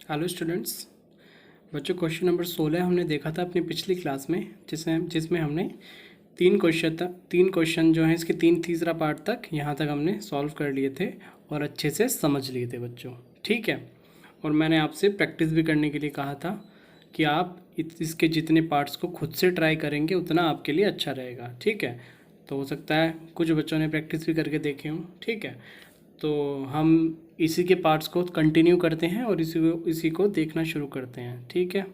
Hello students. बच्चों, question number 16 हमने देखा था अपनी पिछली क्लास में, जिसमें हमने तीन क्वेश्चन जो हैं इसके तीसरा पार्ट तक यहाँ तक हमने सॉल्व कर लिए थे और अच्छे से समझ लिए थे बच्चों। ठीक है। और मैंने आपसे प्रैक्टिस भी करने के लिए कहा था कि आप इसके जितने पार्ट्स को खुद से ट्राई करेंगे उतना आपके लिए अच्छा रहेगा। ठीक है। तो हो सकता है कुछ बच्चों ने प्रैक्टिस भी करके देखे हों। ठीक है। तो हम इसी के पार्ट्स को कंटिन्यू करते हैं और इसी को देखना शुरू करते हैं। ठीक है।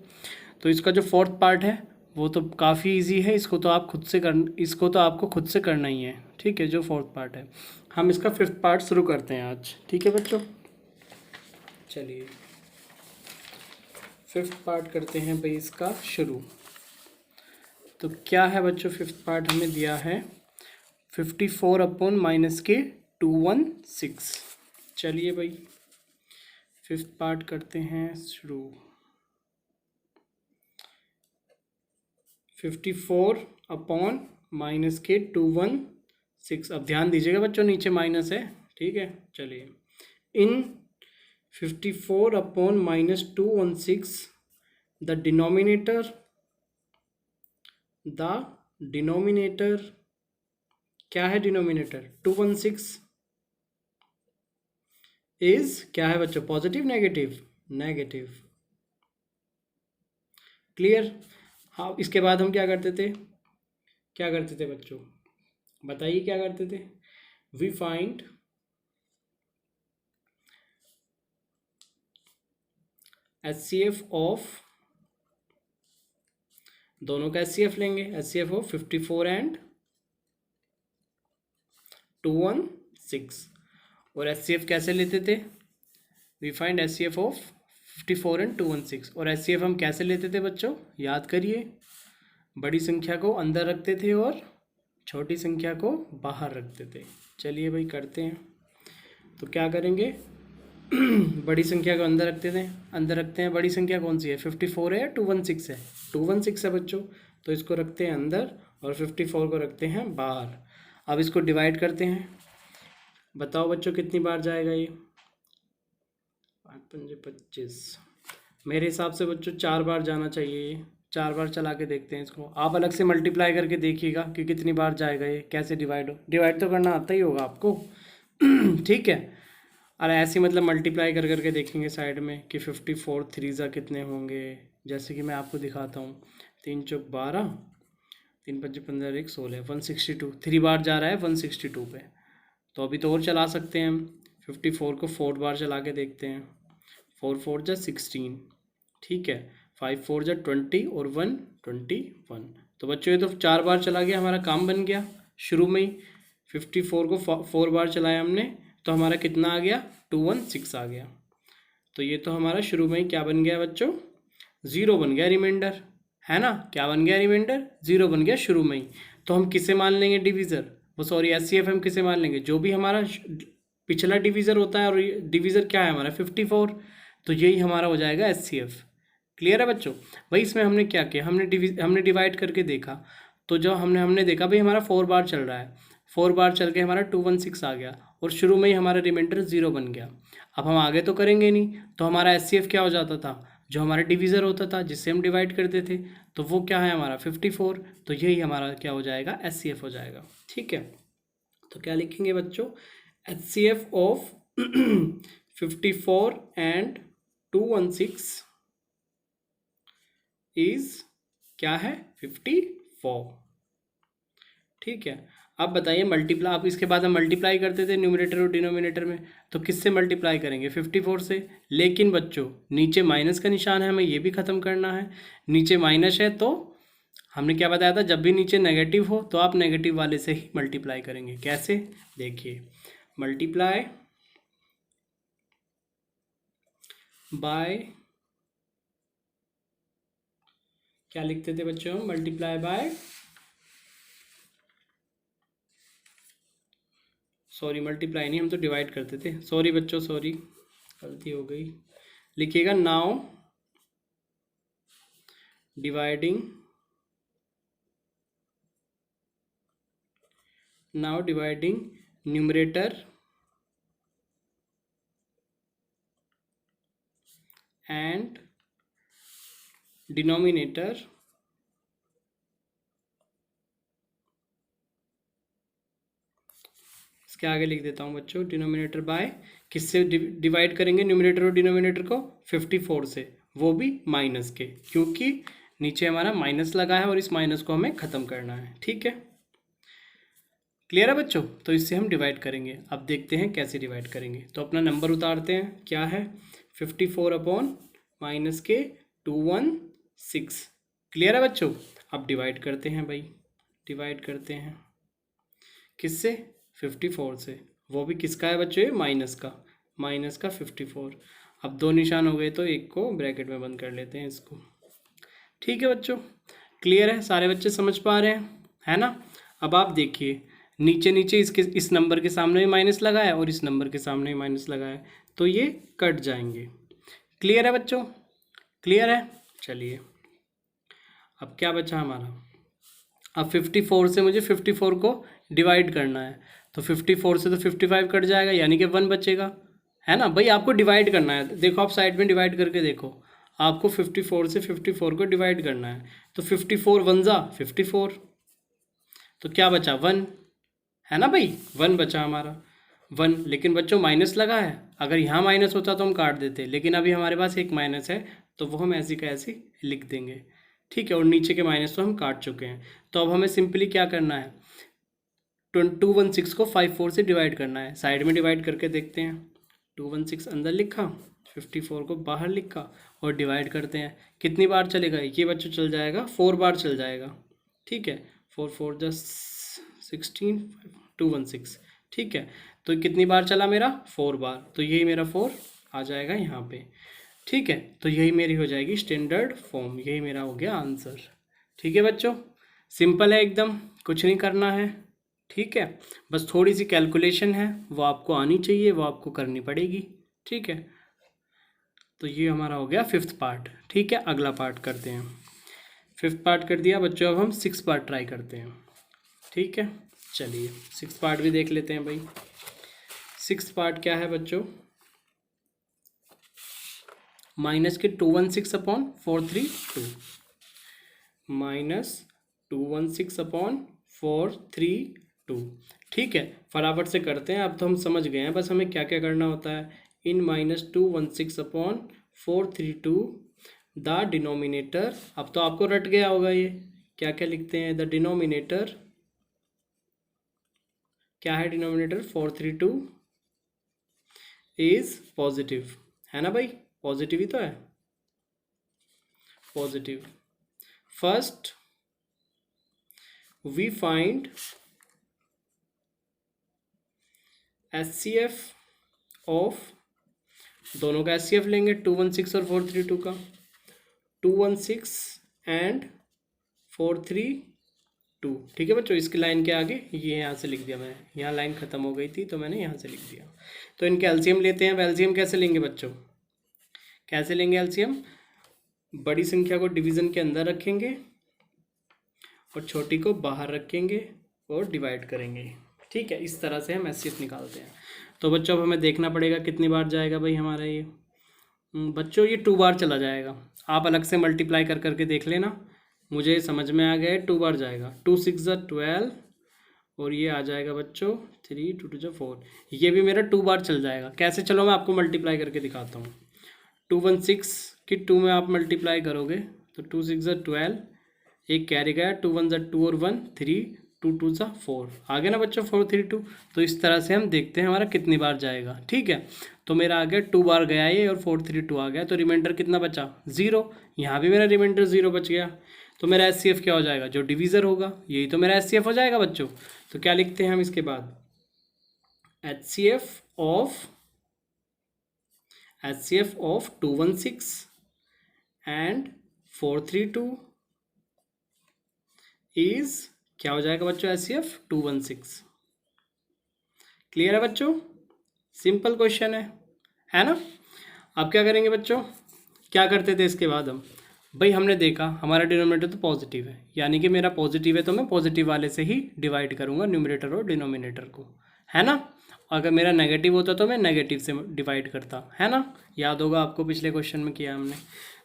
तो इसका जो फोर्थ पार्ट है वो तो काफ़ी इजी है। इसको तो आपको खुद से करना ही है। ठीक है। जो फोर्थ पार्ट है, हम इसका फिफ्थ पार्ट शुरू करते हैं आज। ठीक है बच्चों, चलिए फिफ्थ पार्ट करते हैं भाई इसका शुरू। तो क्या है बच्चों, फिफ्थ पार्ट हमें दिया है 54/-216। चलिए भाई फिफ्थ पार्ट करते हैं शुरू। 54/-216। अब ध्यान दीजिएगा बच्चों, नीचे माइनस है। ठीक है। चलिए, इन 54/-216 द डिनोमिनेटर क्या है? डिनोमिनेटर 216 इज क्या है बच्चों? Positive, negative? नेगेटिव। क्लियर? हाँ, इसके बाद हम क्या करते थे बच्चों? बताइए क्या करते थे? वी फाइंड HCF ऑफ, दोनों का HCF लेंगे। HCF of 54 and 216। और HCF कैसे लेते थे? We find HCF of 54 and 216। और HCF हम कैसे लेते थे बच्चों? याद करिए, बड़ी संख्या को अंदर रखते थे और छोटी संख्या को बाहर रखते थे। चलिए भाई करते हैं। तो क्या करेंगे? बड़ी संख्या को अंदर रखते हैं। बड़ी संख्या कौन सी है? 54 है या 216 है? 216 है बच्चों। तो इसको रखते हैं अंदर और 54 को रखते हैं बाहर। अब इसको डिवाइड करते हैं। बताओ बच्चों कितनी बार जाएगा ये? 5×5 = 25। मेरे हिसाब से बच्चों 4 बार जाना चाहिए ये। 4 बार चला के देखते हैं इसको। आप अलग से मल्टीप्लाई करके देखिएगा कि कितनी बार जाएगा ये, कैसे डिवाइड तो करना आता ही होगा आपको। ठीक है। और ऐसे मतलब मल्टीप्लाई कर करके देखेंगे साइड में कि 54 3 कितने होंगे। जैसे कि मैं आपको दिखाता हूँ। 3 चौक 12, 3 पंजे 15, 1 16, 162। 3 बार जा रहा है 162 पे। तो अभी तो और चला सकते हैं हम। 54 को 4 बार चला के देखते हैं। 4 4 जा 16। ठीक है। 5 4 जा 20 और 1 21। तो बच्चों ये तो 4 बार चला गया, हमारा काम बन गया शुरू में ही। 54 को 4 बार चलाया हमने तो हमारा कितना आ गया? 216 आ गया। तो ये तो हमारा शुरू में ही क्या बन गया बच्चों? 0 बन गया रिमाइंडर, है ना? क्या बन गया? रिमाइंडर 0 बन गया शुरू में ही। तो हम किसे मान लेंगे डिवीज़र? वो सॉरी HCF हम किसे मान लेंगे? जो भी हमारा पिछला डिवीज़र होता है। और डिवीज़र क्या है हमारा? 54। तो यही हमारा हो जाएगा HCF। क्लियर है बच्चों? भाई इसमें हमने क्या किया? हमने डिवाइड करके देखा। तो जो हमने देखा भाई हमारा 4 बार चल रहा है। 4 बार चल के हमारा 216 आ गया और शुरू में ही हमारा रिमाइंडर 0 बन गया। अब हम आगे तो करेंगे नहीं, तो हमारा HCF क्या हो जाता था? जो हमारा डिवीज़र होता था जिससे हम डिवाइड करते थे, तो वो क्या है हमारा? 54। तो यही हमारा क्या हो जाएगा? HCF हो जाएगा। ठीक है। तो क्या लिखेंगे बच्चों? HCF ऑफ 54 एंड 216 इज क्या है? 54। ठीक है। अब बताइए मल्टीप्लाई, अब इसके बाद हम मल्टीप्लाई करते थे न्यूमरेटर और डिनोमिनेटर में, तो किससे मल्टीप्लाई करेंगे? 54 से। लेकिन बच्चों नीचे माइनस का निशान है, हमें ये भी ख़त्म करना है। नीचे माइनस है तो हमने क्या बताया था? जब भी नीचे नेगेटिव हो तो आप नेगेटिव वाले से ही मल्टीप्लाई करेंगे। कैसे? देखिए, मल्टीप्लाई बाय, क्या लिखते थे बच्चों? मल्टीप्लाई बाय, सॉरी मल्टीप्लाई नहीं, हम तो डिवाइड करते थे। सॉरी बच्चों, सॉरी गलती हो गई। लिखिएगा now dividing, numerator and denominator इसके आगे लिख देता हूँ बच्चों, डिनोमिनेटर बाय किससे डिवाइड करेंगे न्यूमरेटर और डिनोमिनेटर को? 54 से, वो भी माइनस के, क्योंकि नीचे हमारा माइनस लगा है और इस माइनस को हमें ख़त्म करना है। ठीक है, क्लियर है बच्चों? तो इससे हम डिवाइड करेंगे। अब देखते हैं कैसे डिवाइड करेंगे। तो अपना नंबर उतारते हैं, क्या है 54 अपॉन माइनस के 216। क्लियर है बच्चों? अब डिवाइड करते हैं भाई, डिवाइड करते हैं किससे? 54 से। वो भी किसका है बच्चों? ये माइनस का, माइनस का 54। अब दो निशान हो गए तो एक को ब्रैकेट में बंद कर लेते हैं इसको। ठीक है बच्चों, क्लियर है? सारे बच्चे समझ पा रहे हैं, है ना? अब आप देखिए, नीचे नीचे इसके इस नंबर के सामने भी माइनस लगा है और इस नंबर के सामने भी माइनस लगा है, तो ये कट जाएंगे। क्लियर है बच्चों? क्लियर है? चलिए, अब क्या बचा हमारा? अब 54 से मुझे 54 को डिवाइड करना है, तो 54 से तो 55 कट जाएगा, यानी कि 1 बचेगा, है ना भाई? आपको डिवाइड करना है, देखो आप साइड में डिवाइड करके देखो, आपको 54 से 54 को डिवाइड करना है, तो 54 वन जा 54, तो क्या बचा? 1, है ना भाई? 1 बचा हमारा, 1। लेकिन बच्चों माइनस लगा है, अगर यहाँ माइनस होता तो हम काट देते, लेकिन अभी हमारे पास एक माइनस है, तो वो हम ऐसी का ऐसी लिख देंगे। ठीक है, और नीचे के माइनस तो हम काट चुके हैं। तो अब हमें सिंपली क्या करना है? 216 को 54 से डिवाइड करना है। साइड में डिवाइड करके देखते हैं, 216 अंदर लिखा, 54 को बाहर लिखा और डिवाइड करते हैं। कितनी बार चलेगा ये बच्चों? चल जाएगा 4 बार चल जाएगा। ठीक है, 4 4 16, 216। ठीक है, तो कितनी बार चला मेरा? 4 बार, तो यही मेरा 4 आ जाएगा यहाँ पे। ठीक है, तो यही मेरी हो जाएगी स्टैंडर्ड फॉर्म, यही मेरा हो गया आंसर। ठीक है बच्चों, सिंपल है एकदम, कुछ नहीं करना है। ठीक है, बस थोड़ी सी कैलकुलेशन है, वो आपको आनी चाहिए, वो आपको करनी पड़ेगी। ठीक है, तो ये हमारा हो गया 5th पार्ट। ठीक है, अगला पार्ट करते हैं। 5th पार्ट कर दिया बच्चों, अब हम 6th पार्ट ट्राई करते हैं। ठीक है, चलिए 6th पार्ट भी देख लेते हैं भाई। 6th पार्ट क्या है बच्चों? माइनस के 216 अपॉन 432, माइनस 216 अपॉन 432। ठीक है, फटाफट से करते हैं, अब तो हम समझ गए हैं, बस हमें क्या क्या करना होता है। इन माइनस 216 अपॉन 432 द डिनोमिनेटर, अब तो आपको रट गया होगा ये, क्या क्या लिखते हैं? द डिनोमिनेटर, क्या है डिनोमिनेटर? 432 इज पॉजिटिव, है ना भाई? पॉजिटिव ही तो है, positive. First we find HCF of, दोनों का HCF लेंगे, 216 और 432 का, 216 एंड 432। ठीक है बच्चों, इसकी लाइन के आगे ये यहाँ से लिख दिया मैंने, यहाँ लाइन ख़त्म हो गई थी तो मैंने यहाँ से लिख दिया। तो इनके एलसीएम लेते हैं। एलसीएम कैसे लेंगे बच्चों? कैसे लेंगे एलसीएम? बड़ी संख्या को डिवीज़न के अंदर रखेंगे और छोटी को बाहर रखेंगे और डिवाइड करेंगे। ठीक है, इस तरह से हम HCF निकालते हैं। तो बच्चों अब हमें देखना पड़ेगा कितनी बार जाएगा भाई हमारा ये। बच्चों ये 2 बार चला जाएगा, आप अलग से मल्टीप्लाई कर करके देख लेना, मुझे समझ में आ गया है, 2 बार जाएगा। 2 6 12 और ये आ जाएगा बच्चों 3 2 2 4, ये भी मेरा 2 बार चल जाएगा। कैसे? चलो मैं आपको मल्टीप्लाई करके दिखाता हूँ। 216 की 2 में आप मल्टीप्लाई करोगे तो 2 6 12, एक कैरी गया, 2 1 2 और 1 3, 2 2 4, आ गया ना बच्चों 432। तो इस तरह से हम देखते हैं हमारा कितनी बार जाएगा। ठीक है, तो मेरा आ गया 2 बार गया ये और 432 आ गया, तो रिमाइंडर कितना बचा? 0। यहाँ भी मेरा रिमाइंडर 0 बच गया, तो मेरा HCF क्या हो जाएगा? जो डिवीज़र होगा, यही तो मेरा HCF हो जाएगा बच्चों। तो क्या लिखते हैं हम इसके बाद? HCF ऑफ 216 एंड 432 इज, क्या हो जाएगा बच्चों? HCF 216। क्लियर है बच्चों? सिंपल क्वेश्चन है ना? अब क्या करेंगे बच्चों? क्या करते थे इसके बाद हम? भाई हमने देखा हमारा डिनोमिनेटर तो पॉजिटिव है, यानी कि मेरा पॉजिटिव है, तो मैं पॉजिटिव वाले से ही डिवाइड करूंगा न्यूमरेटर और डिनोमिनेटर को, है ना? अगर मेरा नेगेटिव होता तो मैं नेगेटिव से डिवाइड करता, है ना। याद होगा आपको, पिछले क्वेश्चन में किया हमने।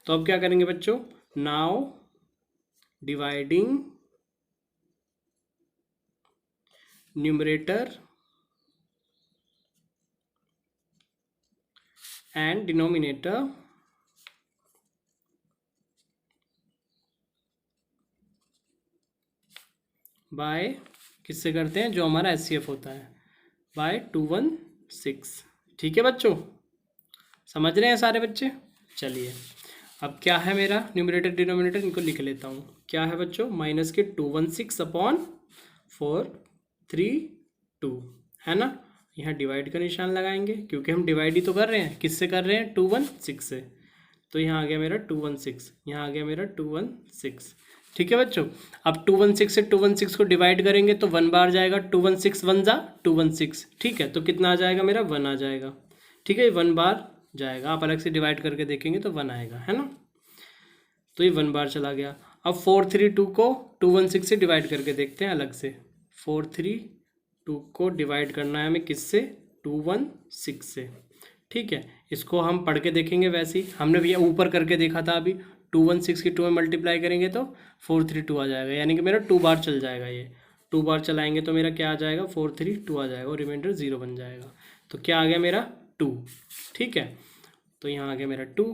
तो अब क्या करेंगे बच्चों, now dividing numerator and denominator by, किससे करते हैं, जो हमारा एचसीएफ होता है, बाय 216। ठीक है बच्चों, समझ रहे हैं सारे बच्चे। चलिए अब क्या है मेरा न्यूमरेटर डिनोमिनेटर, इनको लिख लेता हूँ। क्या है बच्चों, माइनस के 216 अपॉन 432, है ना। यहाँ डिवाइड का निशान लगाएंगे क्योंकि हम डिवाइड ही तो कर रहे हैं, किससे कर रहे हैं, 216 से। तो यहाँ आ गया मेरा 216, यहाँ आ गया मेरा 216। ठीक है बच्चों, अब 216 से 216 को डिवाइड करेंगे तो 1 बार जाएगा, 216 1 जा 216। ठीक है, तो कितना आ जाएगा मेरा, 1 आ जाएगा। ठीक है, 1 बार जाएगा, आप अलग से डिवाइड करके देखेंगे तो 1 आएगा, है ना। तो ये 1 बार चला गया। अब 432 को 216 से डिवाइड करके देखते हैं अलग से। 432 को डिवाइड करना है हमें किससे, 216 से। ठीक है, इसको हम पढ़ के देखेंगे, वैसे ही हमने भैया ऊपर करके देखा था अभी। 216 की 2 में मल्टीप्लाई करेंगे तो 432 आ जाएगा, यानी कि मेरा 2 बार चल जाएगा। ये 2 बार चलाएंगे तो मेरा क्या आ जाएगा, 432 आ जाएगा और रिमाइंडर 0 बन जाएगा। तो क्या आ गया मेरा, 2। ठीक है, तो यहाँ आ गया मेरा 2,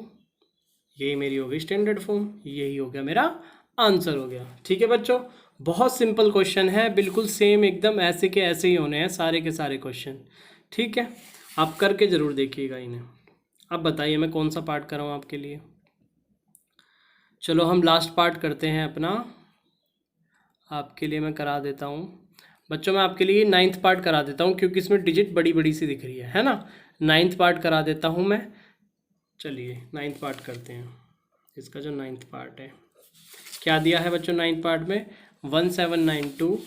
यही मेरी हो गई स्टैंडर्ड फॉर्म, यही हो गया मेरा आंसर हो गया। ठीक है बच्चों, बहुत सिंपल क्वेश्चन है, बिल्कुल सेम एकदम ऐसे के ऐसे ही होने हैं सारे के सारे क्वेश्चन। ठीक है, आप करके ज़रूर देखिएगा इन्हें। अब बताइए मैं कौन सा पार्ट कराऊँ आपके लिए। चलो हम लास्ट पार्ट करते हैं अपना, आपके लिए मैं करा देता हूँ बच्चों। मैं आपके लिए 9th पार्ट करा देता हूँ क्योंकि इसमें डिजिट बड़ी बड़ी सी दिख रही है ना। 9th पार्ट करा देता हूँ मैं। चलिए 9th पार्ट करते हैं। इसका जो 9th पार्ट है, क्या दिया है बच्चों 9th पार्ट में, 1792।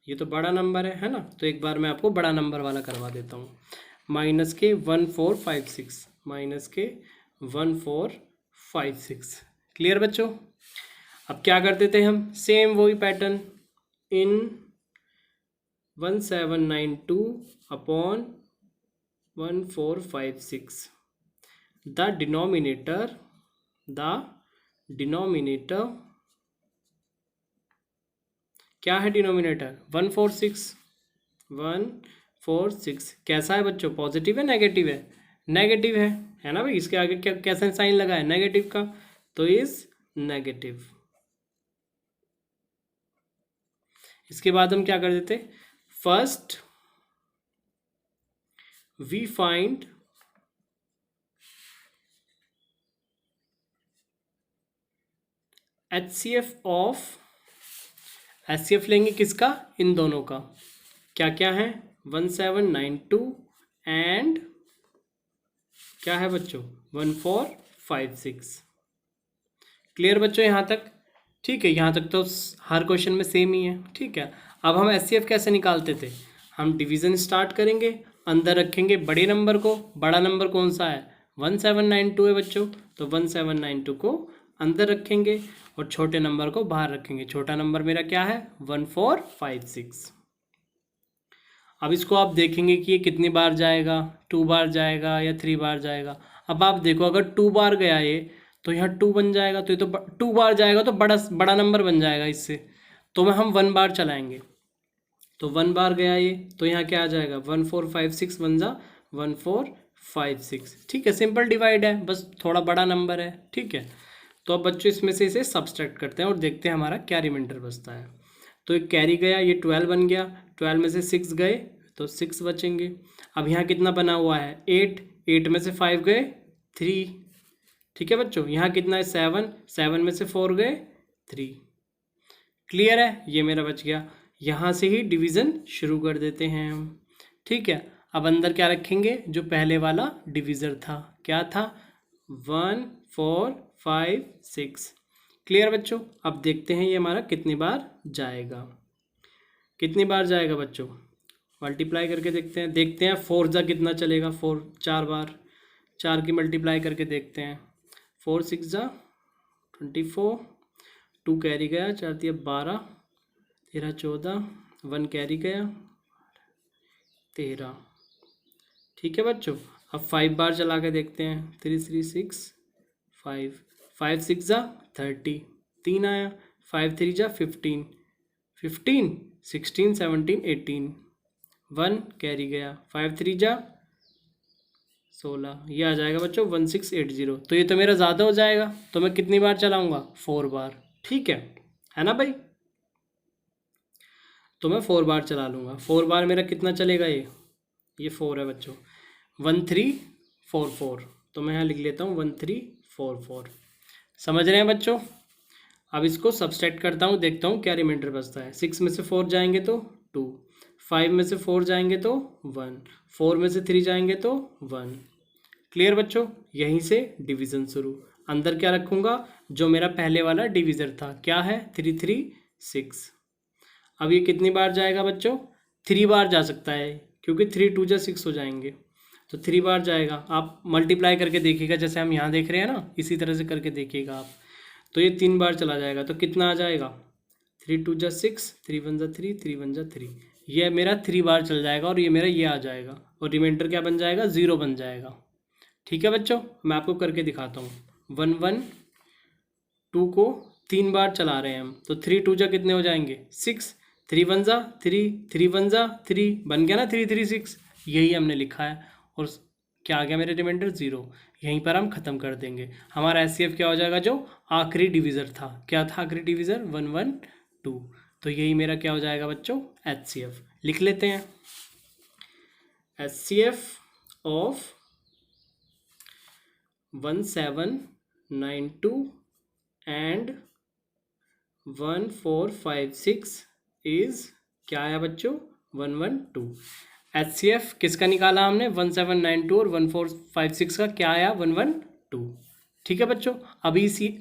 ये तो बड़ा नंबर है ना। तो एक बार मैं आपको बड़ा नंबर वाला करवा देता हूँ। माइनस के 1456, माइनस के 1456। क्लियर बच्चों। अब क्या करते थे हम, सेम वही pattern, in 1792 upon 1456 the denominator क्या है, डिनोमिनेटर 146 कैसा है बच्चों, पॉजिटिव है नेगेटिव है, नेगेटिव है ना भाई। इसके आगे क्या कैसा साइन लगा है, नेगेटिव का, तो इज नेगेटिव। इसके बाद हम क्या कर देते, फर्स्ट वी फाइंड एचसीएफ लेंगे किसका, इन दोनों का। क्या क्या है, 1792 एंड क्या है बच्चों, 1456। क्लियर बच्चों यहाँ तक। ठीक है, यहाँ तक तो हर क्वेश्चन में सेम ही है। ठीक है, अब हम एचसीएफ कैसे निकालते थे, हम डिवीज़न स्टार्ट करेंगे, अंदर रखेंगे बड़े नंबर को। बड़ा नंबर कौन सा है, 1792 है बच्चों, तो 1792 को अंदर रखेंगे और छोटे नंबर को बाहर रखेंगे। छोटा नंबर मेरा क्या है, 1456। अब इसको आप देखेंगे कि ये कितनी बार जाएगा, 2 बार जाएगा या 3 बार जाएगा। अब आप देखो अगर 2 बार गया ये, तो यहाँ 2 बन जाएगा, तो ये तो 2 बार जाएगा तो बड़ा नंबर बन जाएगा इससे। तो हम 1 बार चलाएंगे, तो 1 बार गया ये, तो यहाँ क्या आ जाएगा, 1456 बन जा 1456। ठीक है, सिंपल डिवाइड है, बस थोड़ा बड़ा नंबर है। ठीक है, तो अब बच्चों इसमें से इसे सब्सट्रैक्ट करते हैं और देखते हैं हमारा क्या रिमाइंडर बचता है। तो एक कैरी गया, ये 12 बन गया, 12 में से 6 गए तो 6 बचेंगे। अब यहाँ कितना बना हुआ है, 8 में से 5 गए 3। ठीक है बच्चों, यहाँ कितना है, 7 में से 4 गए 3। क्लियर है, ये मेरा बच गया। यहाँ से ही डिवीज़न शुरू कर देते हैं हम। ठीक है, अब अंदर क्या रखेंगे, जो पहले वाला डिविज़र था, क्या था, 1 4 5 6। क्लियर बच्चों। अब देखते हैं ये हमारा कितनी बार जाएगा, कितनी बार जाएगा बच्चों, मल्टीप्लाई करके देखते हैं 4 जा कितना चलेगा, 4 4 बार, 4 की मल्टीप्लाई करके देखते हैं। 4 6 जा 24, 2 कैरी गया, 4 दिया 12, 13 14, 1 कैरी गया, 13। ठीक है बच्चों, अब 5 बार चला के देखते हैं। 3 3 6 5, 5 6 जा 30, 3 आया। 5 3 जा 15, 15 16 17 18, 1 कैरी गया। 5 3 जा 16, ये आ जाएगा बच्चों 1680। तो ये तो मेरा ज़्यादा हो जाएगा, तो मैं कितनी बार चलाऊँगा? 4 बार। ठीक है ना भाई? तो मैं 4 बार चला लूँगा। 4 बार मेरा कितना चलेगा? ये 4 है बच्चों, 1344। तो मैं यहाँ लिख लेता हूँ 1344। समझ रहे हैं बच्चों? अब इसको सब्सट्रैक्ट करता हूँ, देखता हूँ क्या रिमाइंडर बचता है। 6 में से 4 जाएंगे तो 2, 5 में से 4 जाएंगे तो 1, 4 में से 3 जाएंगे तो 1। क्लियर बच्चों? यहीं से डिवीज़न शुरू। अंदर क्या रखूँगा? जो मेरा पहले वाला डिवीज़र था, क्या है? 3 3 6। अब ये कितनी बार जाएगा बच्चों? 3 बार जा सकता है, क्योंकि 3 2 जा 6 हो जाएंगे, तो 3 बार जाएगा। आप मल्टीप्लाई करके देखिएगा, जैसे हम यहाँ देख रहे हैं ना, इसी तरह से करके देखिएगा आप। तो ये 3 बार चला जाएगा, तो कितना आ जाएगा? 3 2 जा 6, 3 1 जा 3, 3 1 जा 3। ये मेरा 3 बार चल जाएगा, और ये मेरा ये आ जाएगा, और रिमाइंडर क्या बन जाएगा? 0 बन जाएगा। ठीक है बच्चों, मैं आपको करके दिखाता हूँ। 1 1 2 को 3 बार चला रहे हैं हम, तो 3 2 जा कितने हो जाएंगे? 6, 3 1 जा 3, 3 1 जा 3, बन गया ना 3 3 6। यही हमने लिखा है, और क्या आ गया मेरे रिमाइंडर? 0। यहीं पर हम ख़त्म कर देंगे। हमारा एचसीएफ क्या हो जाएगा? जो आखिरी डिवीज़र था, क्या था आखिरी डिवीज़र? 1 1 2। तो यही मेरा क्या हो जाएगा बच्चों? एचसीएफ। लिख लेते हैं, एचसीएफ ऑफ 1792 एंड 1456 इज क्या आया बच्चों? 112। एचसीएफ किसका निकाला हमने? 1792 और 1456 का क्या आया? 112। ठीक है बच्चों, अब इसी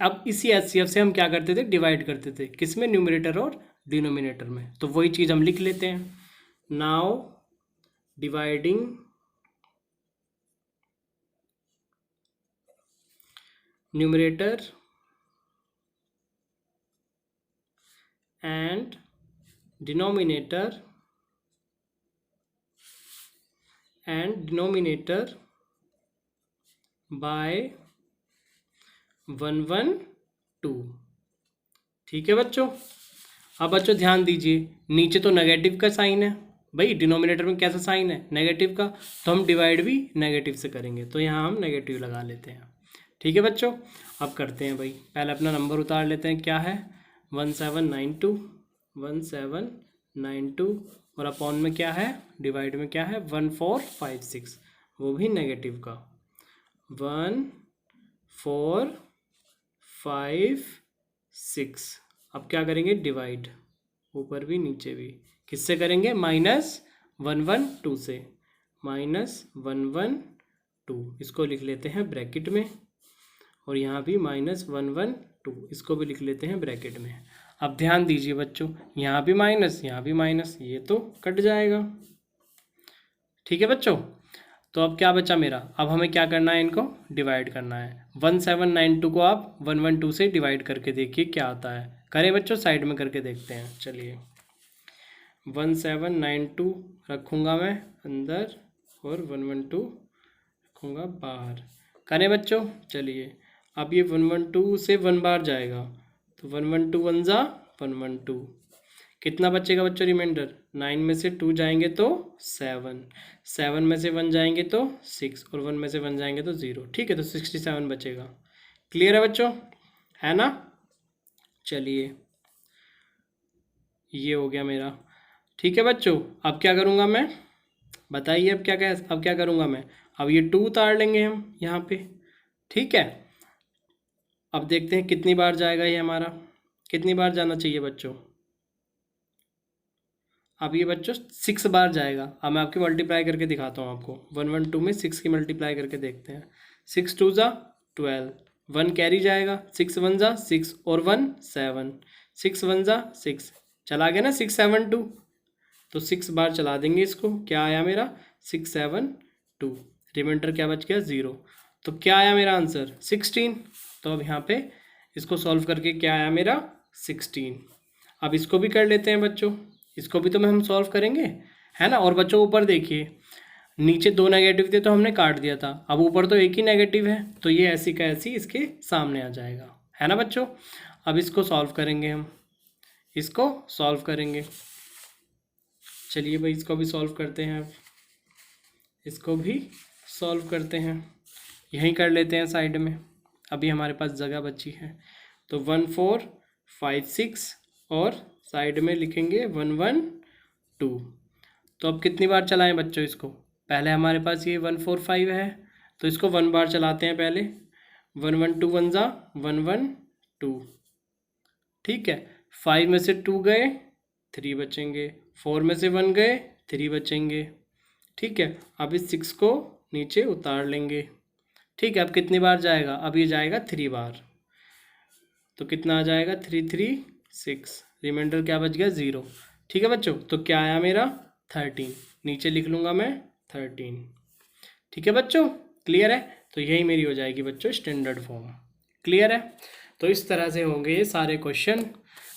एचसीएफ से हम क्या करते थे? डिवाइड करते थे। किसमें? न्यूमरेटर और डिनोमिनेटर में। तो वही चीज़ हम लिख लेते हैं। Now dividing numerator and denominator by 112। ठीक है बच्चों, अब बच्चों ध्यान दीजिए, नीचे तो नेगेटिव का साइन है भाई, डिनोमिनेटर में कैसा साइन है? नेगेटिव का, तो हम डिवाइड भी नेगेटिव से करेंगे, तो यहाँ हम नेगेटिव लगा लेते हैं। ठीक है बच्चों, अब करते हैं भाई, पहले अपना नंबर उतार लेते हैं। क्या है? 1792 और अपॉन में क्या है? डिवाइड में क्या है? 1456, वो भी नेगेटिव का। 1456। अब क्या करेंगे? डिवाइड, ऊपर भी नीचे भी। किससे करेंगे? -112 से। -112, इसको लिख लेते हैं ब्रैकेट में, और यहाँ भी -112, इसको भी लिख लेते हैं ब्रैकेट में। अब ध्यान दीजिए बच्चों, यहाँ भी माइनस, यहाँ भी माइनस, ये तो कट जाएगा। ठीक है बच्चों, तो अब क्या बचा मेरा? अब हमें क्या करना है? इनको डिवाइड करना है। 1792 को आप 112 से डिवाइड करके देखिए क्या आता है। करें बच्चों? साइड में करके देखते हैं। चलिए, 1792 रखूँगा मैं अंदर, और 112 रखूँगा बाहर। करें बच्चों? चलिए, अब ये 112 से 1 बार जाएगा, तो 112 1 जा 112। कितना बचेगा बच्चों रिमाइंडर? 9 में से 2 जाएंगे तो 7, 7 में से 1 जाएंगे तो 6, और 1 में से 1 जाएंगे तो 0। ठीक है, तो 67 बचेगा। क्लियर है बच्चों? है ना? चलिए, ये हो गया मेरा। ठीक है बच्चों, अब क्या करूँगा मैं? बताइए, अब क्या करूँगा मैं? अब ये 2 उतार लेंगे हम यहाँ पे। ठीक है, अब देखते हैं कितनी बार जाएगा ये हमारा। कितनी बार जाना चाहिए बच्चों? अब ये बच्चों 6 बार जाएगा। अब मैं आपकी मल्टीप्लाई करके दिखाता हूँ आपको। 112 में 6 की मल्टीप्लाई करके देखते हैं। 6 2 जा 12, 1 कैरी जाएगा, 6 1 जा 6, और 1 7, 6 1 जा 6, चला गया ना 6 7 2। तो 6 बार चला देंगे इसको। क्या आया मेरा? 6 7 2। रिमाइंडर क्या बच गया? 0। तो क्या आया मेरा आंसर? 16। तो अब यहाँ पे इसको सॉल्व करके क्या आया मेरा? 16। अब इसको भी कर लेते हैं बच्चों, इसको भी तो हम सॉल्व करेंगे, है ना। और बच्चों ऊपर देखिए, नीचे 2 नेगेटिव थे तो हमने काट दिया था, अब ऊपर तो एक ही नेगेटिव है, तो ये ऐसी का ऐसी इसके सामने आ जाएगा, है ना बच्चों। अब इसको सॉल्व करेंगे हम, इसको सॉल्व करेंगे। चलिए भाई इसको भी सॉल्व करते हैं, अब इसको भी सॉल्व करते हैं, यहीं कर लेते हैं साइड में, अभी हमारे पास जगह बची है। तो 1 4 5 6 और साइड में लिखेंगे 1 1 2। तो अब कितनी बार चलाएं बच्चों इसको, पहले हमारे पास ये 1 4 5 है, तो इसको 1 बार चलाते हैं पहले। 1 1 2 1 जा 1 1 2, ठीक है। 5 में से 2 गए 3 बचेंगे, 4 में से 1 गए 3 बचेंगे, ठीक है। अब इस 6 को नीचे उतार लेंगे, ठीक है। अब कितनी बार जाएगा, अब ये जाएगा 3 बार, तो कितना आ जाएगा 3 3 6, रिमाइंडर क्या बच गया 0, ठीक है बच्चों। तो क्या आया मेरा 13, नीचे लिख लूँगा मैं 13, ठीक है बच्चों, क्लियर है। तो यही मेरी हो जाएगी बच्चों स्टैंडर्ड फॉर्म, क्लियर है। तो इस तरह से होंगे ये सारे क्वेश्चन,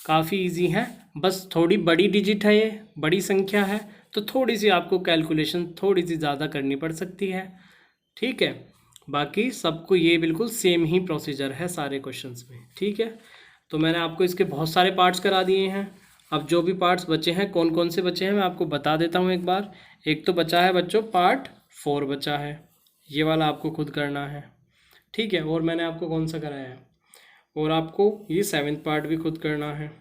काफ़ी इजी हैं, बस थोड़ी बड़ी डिजिट है, ये बड़ी संख्या है, तो थोड़ी सी आपको कैलकुलेशन थोड़ी सी ज़्यादा करनी पड़ सकती है, ठीक है। बाकी सबको ये बिल्कुल सेम ही प्रोसीजर है सारे क्वेश्चंस में, ठीक है। तो मैंने आपको इसके बहुत सारे पार्ट्स करा दिए हैं, अब जो भी पार्ट्स बचे हैं, कौन कौन से बचे हैं मैं आपको बता देता हूँ एक बार। एक तो बचा है बच्चों पार्ट 4 बचा है, ये वाला आपको खुद करना है, ठीक है। और मैंने आपको कौन सा कराया है, और आपको ये 7th पार्ट भी खुद करना है,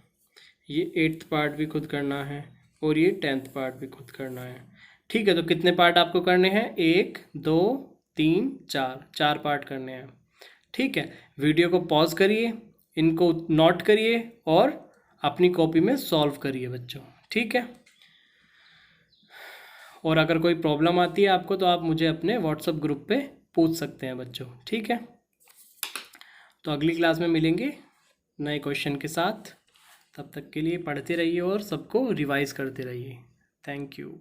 ये 8th पार्ट भी खुद करना है, और ये 10th पार्ट भी खुद करना है, ठीक है। तो कितने पार्ट आपको करने हैं, 1 2 3 4, 4 पार्ट करने हैं, ठीक है। वीडियो को पॉज करिए, इनको नोट करिए और अपनी कॉपी में सॉल्व करिए बच्चों, ठीक है। और अगर कोई प्रॉब्लम आती है आपको तो आप मुझे अपने व्हाट्सएप ग्रुप पे पूछ सकते हैं बच्चों, ठीक है। तो अगली क्लास में मिलेंगे नए क्वेश्चन के साथ, तब तक के लिए पढ़ते रहिए और सबको रिवाइज करते रहिए। Thank you.